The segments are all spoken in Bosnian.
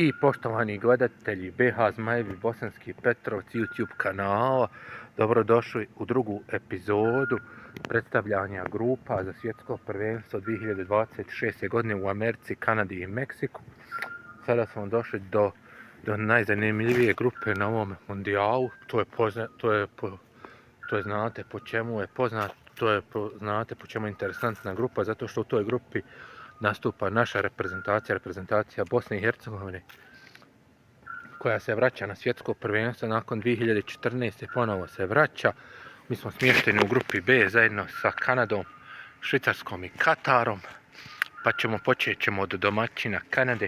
I poštovani gledatelji BH Zmajevi Bosanski Petrovci YouTube kanala, dobrodošli u drugu epizodu predstavljanja grupa za svjetsko prvenstvo 2026. godine u Americi, Kanadi i Meksiku. Sada smo došli do najzanimljivije grupe na ovom mundijalu. Znate po čemu je poznat, znate po čemu je interesantna grupa, zato što u toj grupi nastupa naša reprezentacija Bosne i Hercegovine, koja se vraća na svjetsko prvenstvo nakon 2014. ponovo se vraća. Mi smo smješteni u grupi B zajedno sa Kanadom, Švicarskom i Katarom, pa počet ćemo od domaćina Kanade.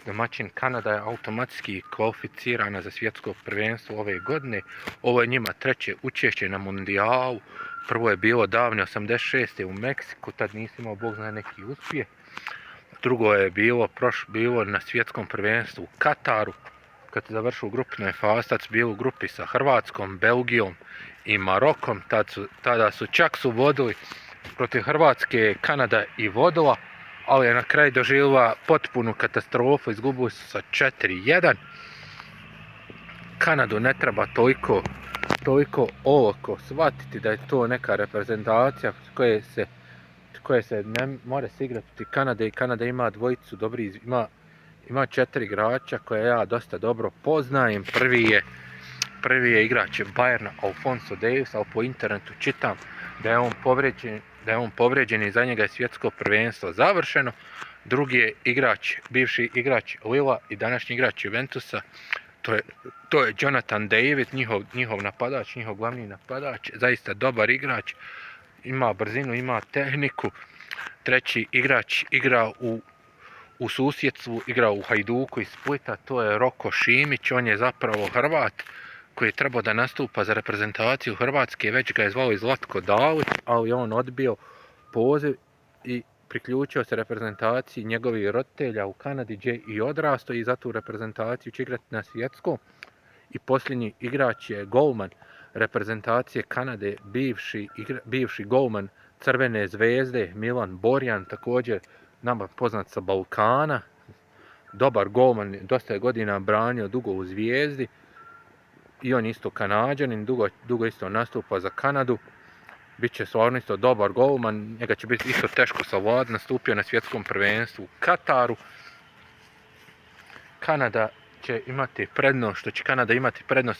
Domaćin Kanada je automatski kvalificirana za svjetsko prvenstvo ove godine. Ovo je njima treće učešće na mundijalu. Prvo je bilo davne 86. u Meksiku, tad nisi imao bog zna neki uspjeh. Drugo je bilo na svjetskom prvenstvu u Kataru, kad se završio u grupnoj fazi. Tad su bili u grupi sa Hrvatskom, Belgijom i Marokom. Tada su čak vodili protiv Hrvatske, Kanada i vodila, ali je na kraju doživjela potpunu katastrofu, izgubili su sa 4-1. Kanadu ne treba toliko olako shvatiti da je to neka reprezentacija koje se ne more se igrati Kanade, i Kanada ima dvojicu dobri, ima 4 igrača koje ja dosta dobro poznajem. Prvi je igrač Bayerna, Alphonso Davies, ali po internetu čitam da je on povrijeđen i za njega je svjetsko prvenstvo završeno. Drugi je bivši igrač Lilla i današnji igrač Juventusa, to je Jonathan David, njihov napadač, njihov glavni napadač, zaista dobar igrač, ima brzinu, ima tehniku. Treći igrač igra u susjedstvu, igra u Hajduku iz Splita, to je Roko Šimić, on je zapravo Hrvat koji je trebao da nastupa za reprezentaciju Hrvatske, već ga je zvao i Zlatko Dalić, ali on odbio poziv i priključio se reprezentaciji njegovih roditelja u Kanadi, gdje i odrastao, i za tu reprezentaciju će igrati na svjetskom. I posljednji igrač je golman reprezentacije Kanade, bivši golman Crvene zvezde Milan Borjan, također nama poznat sa Balkana, dobar golman, dosta je godina branio dugo u Zvijezdi, i on isto Kanađanin, dugo isto nastupa za Kanadu. Biće stvarno isto dobar golman, njega će biti isto teško savladati, nastupio na svjetskom prvenstvu u Kataru. Kanada će imati prednost,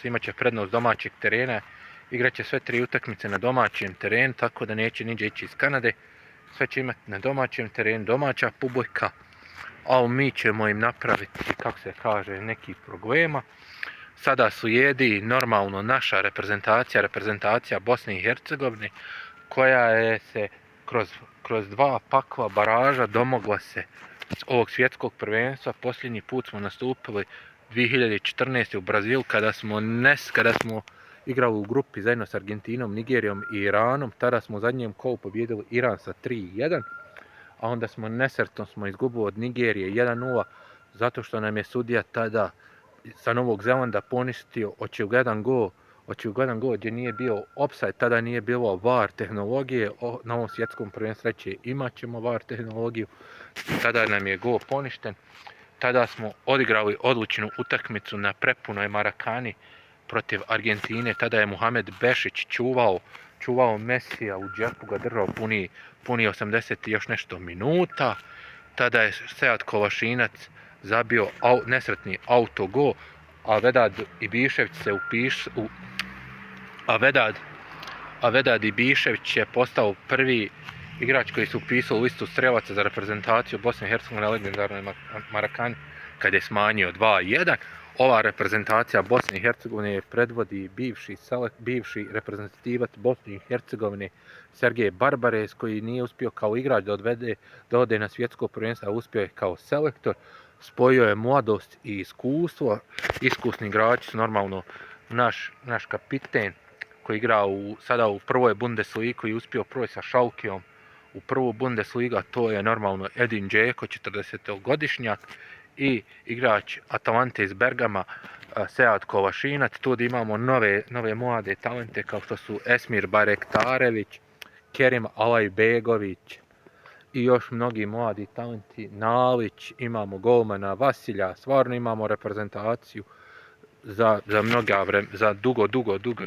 imat će prednost domaćeg terena, igraće sve 3 utakmice na domaćem terenu, tako da neće niđe ići iz Kanade, sve će imati na domaćem terenu, domaća publika, ali mi ćemo im napraviti, kako se kaže, nekih problema. Sada su jedi normalno naša reprezentacija Bosne i Hercegovine, koja je se kroz 2 pakla baraža domogla se ovog svjetskog prvenstva. Posljednji put smo nastupili 2014. u Brazilu, kada smo igrali u grupi zajedno s Argentinom, Nigerijom i Iranom. Tada smo u zadnjem kolu pobijedili Iran sa 3-1, a onda smo nesretno izgubili od Nigerije 1-0, zato što nam je sudija tada sa Novog Zelanda poništio očigledan gol gdje nije bio offside, tada nije bilo VAR tehnologije. Na ovom svjetskom prvenstvu imat ćemo VAR tehnologiju, tada nam je gol poništen. Tada smo odigrali odlučnu utakmicu na prepunoj Marakani protiv Argentine, tada je Muhamed Bešić čuvao Mesija u džepu, ga držao puni 80 i još nešto minuta. Tada je Sead Kovašinac zabio nesretni autogol, a Vedad Ibišević je postao prvi igrač koji se upisao u listu strelaca za reprezentaciju Bosne i Hercegovine na legendarnoj Marakani, kad je smanjio 2-1. Ova reprezentacija Bosne i Hercegovine predvodi bivši reprezentativac Bosne i Hercegovine Sergej Barbares, koji nije uspio kao igrač da ode na svjetsko prvenstvo, a uspio je kao selektor. Spojio je mladost i iskustvo. Iskusni igrači su normalno naš kapiten koji igra sada u prvoj Bundesligi, koji je uspio proći sa Schalkeom u prvu Bundesliga, to je normalno Edin Dzeko, 40-godišnjak, i igrač Atalante iz Bergama Sead Kovašinac. Tu imamo nove mlade talente kao što su Esmir Barektarević, Kerim Alajbegović i još mnogi mladi talenti, Nalić, imamo golmana Vasilja, stvarno imamo reprezentaciju za dugo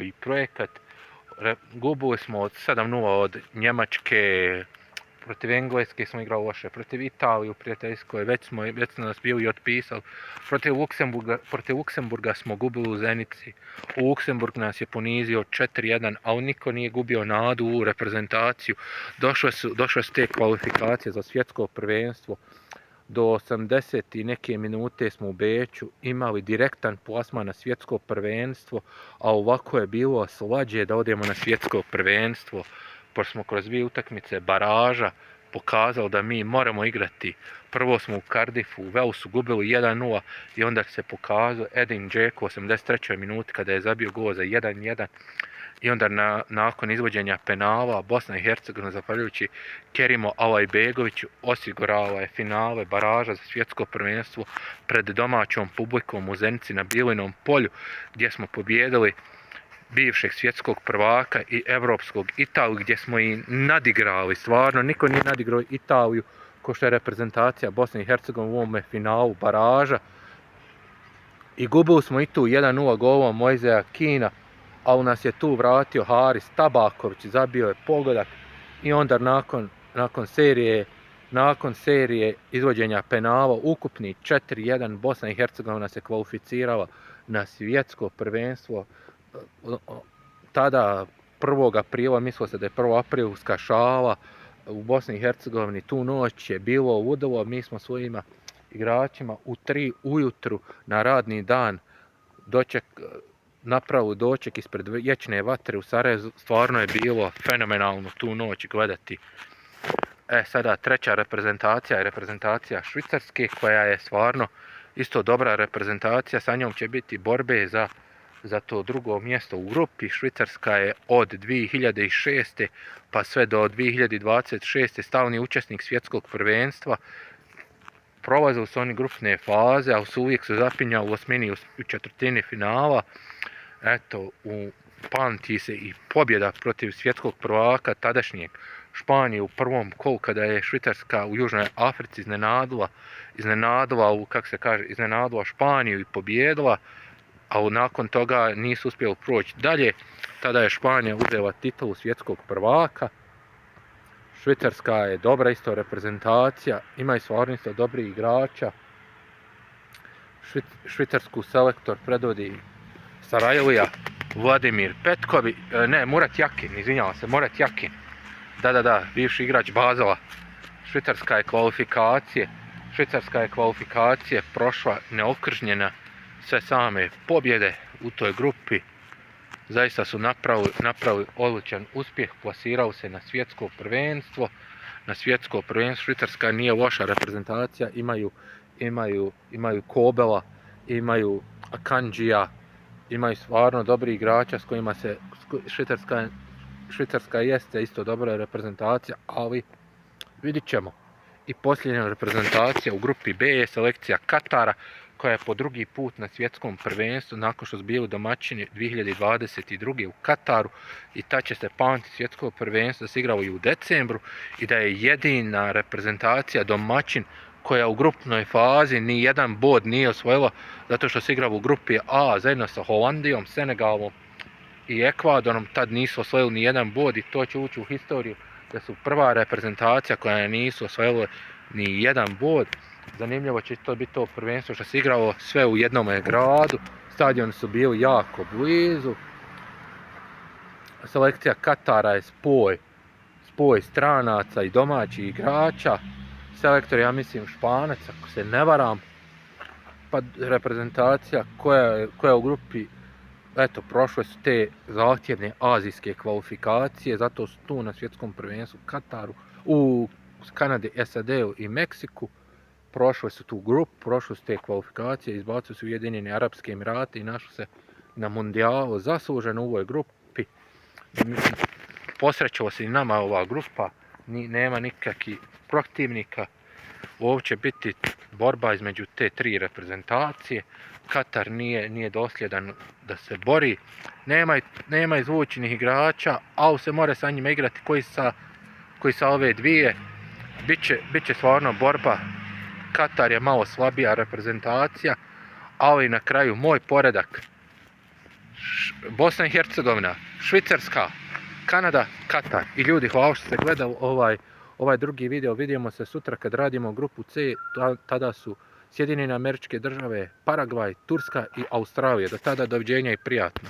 i projekat. Gubili smo od 7-0 od Njemačke, protiv Engleske smo igrali loše, protiv Italije u prijateljskoj, već su nas bili otpisali, protiv Luksemburga smo gubili u Zenici, u Luksemburg nas je ponizio 4-1, ali niko nije gubio nadu u reprezentaciju, došle su te kvalifikacije za svjetsko prvenstvo, do 80 i neke minute smo u Beču imali direktan plasman na svjetsko prvenstvo, a ovako je bilo slađe da odemo na svjetsko prvenstvo, pošto smo kroz 2 utakmice baraža pokazali da mi moramo igrati. Prvo smo u Cardiffu, u Walesu gubili 1-0 i onda se pokazao Edin Dzeko u 83. minuti kada je zabio gol za 1-1. I onda nakon izvođenja penala Bosna i Hercegovina, zahvaljujući Kerimo Alajbegoviću, osigurala je finale baraža za svjetsko prvenstvo pred domaćom publikom u Zenici na Bilinom polju, gdje smo pobijedili bivšeg svjetskog prvaka i evropskog Italiju, gdje smo i nadigrali. Stvarno, niko nije nadigrao Italiju ko što je reprezentacija Bosne i Hercegovine u ovome finalu baraža. I gubili smo i tu 1-0 golom Mojzeja Kina, ali nas je tu vratio Haris Tabaković, zabio je pogodak i onda nakon serije izvođenja penala ukupni 4-1 Bosna i Hercegovina se kvalificirala na svjetsko prvenstvo. Tada 1. aprila, mislilo se da je 1. aprilska šala, u Bosni i Hercegovini tu noć je bilo ludilo, mi smo svojima igračima u 3 ujutru na radni dan napravili doček ispred vječne vatre u Sarajevu. Stvarno je bilo fenomenalno tu noć gledati. Sada treća reprezentacija je reprezentacija Švicarske, koja je stvarno isto dobra reprezentacija, sa njom će biti borbe za to drugo mjesto u grupi. Švicarska je od 2006. pa sve do 2026. stalni učesnik svjetskog prvenstva. Prolazili su oni grupne faze, ali uvijek su zapinjali u osmini u četvrtini finala. Eto, pamti se i pobjeda protiv svjetskog prvaka tadašnjeg Španije u prvom kolu, kada je Švicarska u Južnoj Africi iznenadila Španiju i pobjedila, a nakon toga nisu uspjeli proći dalje. Tada je Španija uzela titulu svjetskog prvaka. Švicarska je dobra isto reprezentacija, ima i stvarno isto dobrih igrača. Švicarsku selektor predvodi Sarajlija Vladimir Petković, Murat Jakin. Da, bivši igrač Basela. Švicarska je kvalifikacije prošla neokržnjena, sve same pobjede u toj grupi. Zaista su napravili odličan uspjeh, plasirao se na svjetsko prvenstvo. Švicarska nije loša reprezentacija, imaju Kobela, imaju Akanđija, imaju stvarno dobri igrača s kojima se Švicarska jeste isto dobra reprezentacija, ali vidit ćemo. I posljednja reprezentacija u grupi B je selekcija Katara, koja je po drugi put na svjetskom prvenstvu nakon što su bili domaćini 2022. u Kataru, i ta će se pamtiti svjetsko prvenstvo da se igralo i u decembru i da je jedina reprezentacija domaćin koja u grupnoj fazi ni jedan bod nije osvojila, zato što se igralo u grupi A zajedno sa Holandijom, Senegalom i Ekvadorom. Tad nisu osvojili ni jedan bod i to će ući u historiju da su prva reprezentacija koja nisu osvojila ni jedan bod. Zanimljivo će to biti to prvenstvo što se igralo sve u jednom gradu, stadioni su bili jako blizu. Selekcija Katara je spoj stranaca i domaćih igrača. Selektor, ja mislim, Španac, ako se ne varam. Pa reprezentacija koja u grupi, eto, prošle su te zahtjevne azijske kvalifikacije, zato su tu na svjetskom prvenstvu Kataru, u Kanadi, SAD-u i Meksiku. Prošle su tu grupu, prošle su te kvalifikacije, izbacili su Ujedinjeni Arapski Emirati i našli se na mundijalu zasluženo u ovoj grupi. Posrećilo se i nama ova grupa, nema nikakvih protivnika. Ovo će biti borba između te 3 reprezentacije. Katar nije dosljedan da se bori, nema izvučenih igrača, ali se mora sa njima igrati koji sa ove dvije. Biće stvarno borba. Katar je malo slabija reprezentacija, ali na kraju moj poredak. Bosna i Hercegovina, Švicarska, Kanada, Katar. I ljudi, hvala što ste gledali ovaj drugi video. Vidimo se sutra kad radimo grupu C. Tada su Sjedinjene Američke Države, Paragvaj, Turska i Australija. Do tada doviđenja i prijatno.